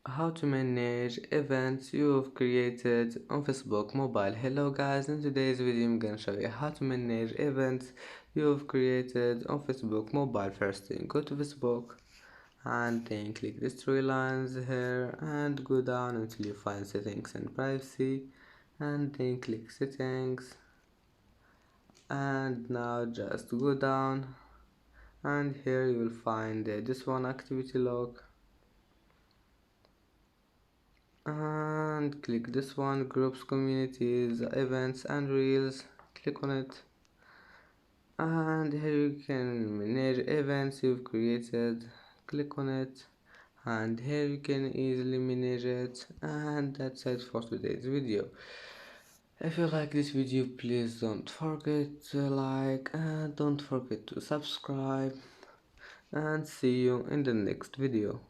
How to manage events you've created on Facebook mobile. Hello guys, in today's video I'm gonna show you how to manage events you've created on Facebook mobile. First thing, go to Facebook and then click these three lines here and go down until you find settings and privacy, and then click settings, and now just go down and here you will find this one, activity log, and click this one, groups, communities, events and reels. Click on it, and here you can manage events you've created. Click on it, and here you can easily manage it. And that's it for today's video. If you like this video, please don't forget to like and don't forget to subscribe, and see you in the next video.